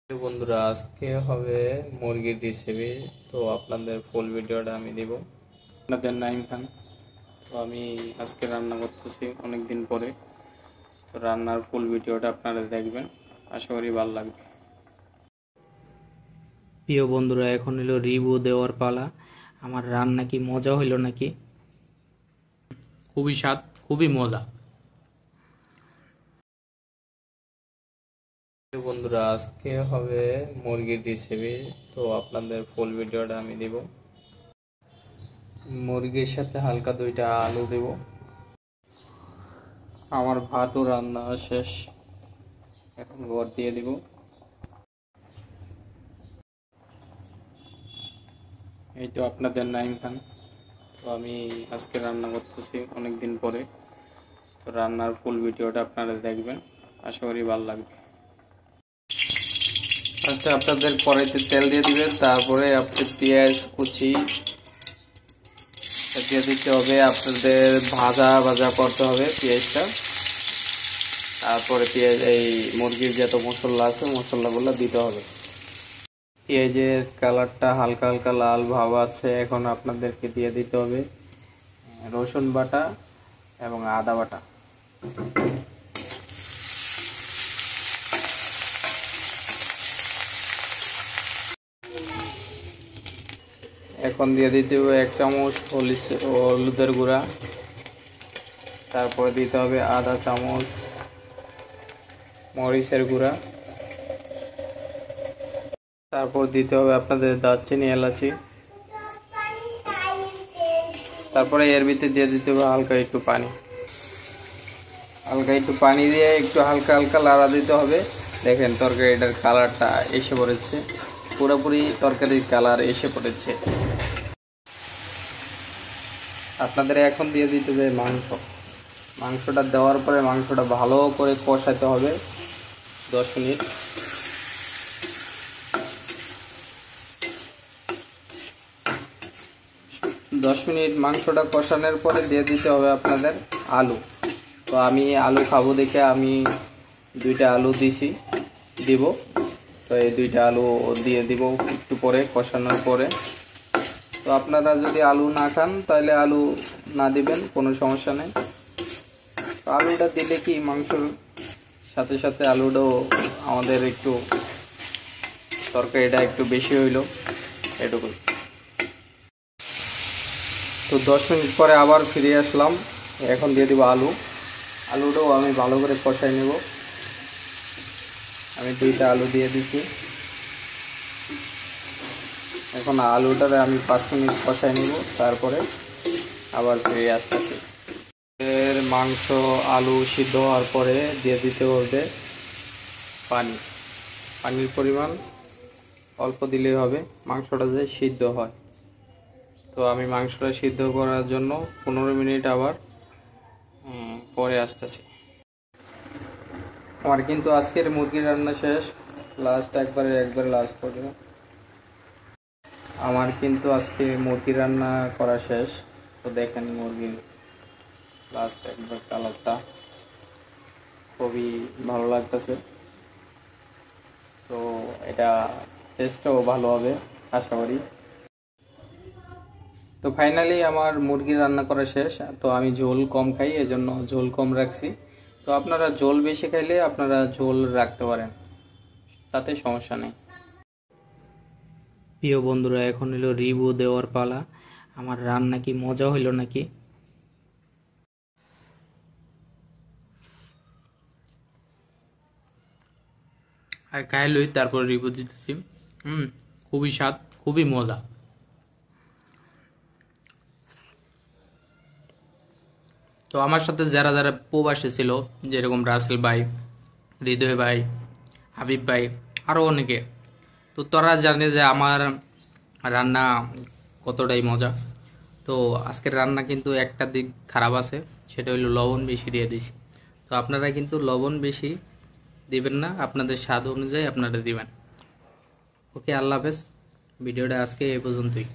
বন্ধুরা, আজকে হবে মুরগির রেসিপি। তো আপনাদের ফুল ভিডিওটা আমি দিব। আপনাদের নাইম খান। তো আমি আজকে রান্না করতেছি অনেক দিন পরে। তো রান্নার ফুল ভিডিওটা আপনারা দেখবেন, আশা করি ভালো লাগবে। প্রিয় বন্ধুরা, এখন হলো রিভিউ দেওয়ার পালা। আমার রান্না কি মজা হইল নাকি? খুবই স্বাদ, খুবই মজা। বন্ধুরা, আজকে হবে মুরগির রেসিপি। তো আপনাদের ফুল ভিডিওটা আমি দিব। মুরগির সাথে হালকা 2টা আলু দেব। আমার ভাতও রান্না শেষ, এখন ঘর দিয়ে দিব। এই তো আপনাদের নাইম খান। তো আমি আজকে রান্না করতেছি অনেক দিন পরে। তো রান্নার ফুল ভিডিওটা আপনারা দেখবেন, আশা করি ভালো লাগবে। আচ্ছা, আপনাদের কড়াইতে তেল দিয়ে দিবেন, তারপরে আপনি পেঁয়াজ কুচি দিয়ে দিতে হবে। আপনাদের ভাজা ভাজা করতে হবে পেঁয়াজটা। তারপরে পেঁয়াজ এই মুরগির যত মশলা আছে মশলাগুলো দিতে হবে। পেঁয়াজের কালারটা হালকা হালকা লাল ভাব আছে, এখন আপনাদেরকে দিয়ে দিতে হবে রসুন বাটা এবং আদা বাটা। এখন দিয়ে দিতে হবে 1 চামচ হলুদের গুঁড়া। তারপরে দিতে হবে আধা চামচ মরিচের গুঁড়া। তারপর দিতে হবে আপনাদের দারচিনি এলাচি। তারপরে এর ভিতরে দিয়ে দিতে হবে হালকা একটু পানি। দিয়ে একটু হালকা হালকা লাড়া দিতে হবে। দেখেন তরকারিটার কালারটা এসে পড়েছে, পুরোপুরি তরকারির কালার এসে পড়েছে। আপনাদের এখন দিয়ে দিতে হবে মাংসটা দেওয়ার পরে মাংসটা ভালো করে কষাতে হবে 10 মিনিট। মাংসটা কষানোর পরে দিয়ে দিতে হবে আপনাদের আলু। তো আমি আলু খাবো দেখে আমি 2টা আলু দিব। তো এই 2টা আলু দিয়ে দিব একটু পরে, কষানোর পরে। তো আপনারা যদি আলু না খান তাহলে আলু না দিবেন, কোনো সমস্যা নেই। তো আলুটা দিলে কি মাংসর সাথে সাথে আলুটাও আমাদের একটু তরকারিটা একটু বেশি হইল, এটুকুই। তো 10 মিনিট পরে আবার ফিরে আসলাম। এখন দিয়ে দিব আলুটাও আমি ভালো করে কষাই নেব। আমি 2টা আলু দিয়ে দিচ্ছি। এখন আলুটারে আমি 5 মিনিট কষাই নেব, তারপরে আবার ফিরে আসতেছি। এর মাংস আলু সিদ্ধ হওয়ার পরে দিয়ে দিতে হবে পানির পরিমাণ অল্প দিলেই হবে, মাংসটা যে সিদ্ধ হয়। তো আমি মাংসটা সিদ্ধ করার জন্য 15 মিনিট আবার পরে আসতেছি। আমার কিন্তু আজকের মুরগির রান্না শেষ, একবারে লাস্ট পর্যন্ত। আমার কিন্তু আজকে মুরগি রান্না করা শেষ। তো দেখেন মুরগির লাস্ট একবার কালারটা খুবই ভালো লাগতেছে। তো এটা টেস্টটাও ভালো হবে আশা করি। তো ফাইনালি আমার মুরগি রান্না করা শেষ। তো আমি ঝোল কম খাই, এজন্য ঝোল কম রাখছি। তো আপনারা ঝোল বেশি খাইলে আপনারা ঝোল রাখতে পারেন, তাতে সমস্যা নেই। প্রিয় বন্ধুরা, এখন হলো রিভিউ দেওয়ার পালা। আমার রান্না কি মজা হইল নাকি? আর খাইলই তারপর রিভিউ দিতেছি। খুবই স্বাদ, খুবই মজা। তো আমার সাথে যারা যারা প্রবাসী ছিল, যেরকম রাসেল ভাই, হৃদয় ভাই, হাবিব ভাই, আরও অনেকে, তো তারা জানে যে আমার রান্না কতটাই মজা। তো আজকের রান্না কিন্তু একটা দিক খারাপ আছে, সেটা হলো লবণ বেশি দিয়ে দিছি। তো আপনারা কিন্তু লবণ বেশি দিবেন না, আপনাদের স্বাদ অনুযায়ী আপনারা দিবেন। ওকে, আল্লাহ হাফেজ। ভিডিওটা আজকে এই পর্যন্তই।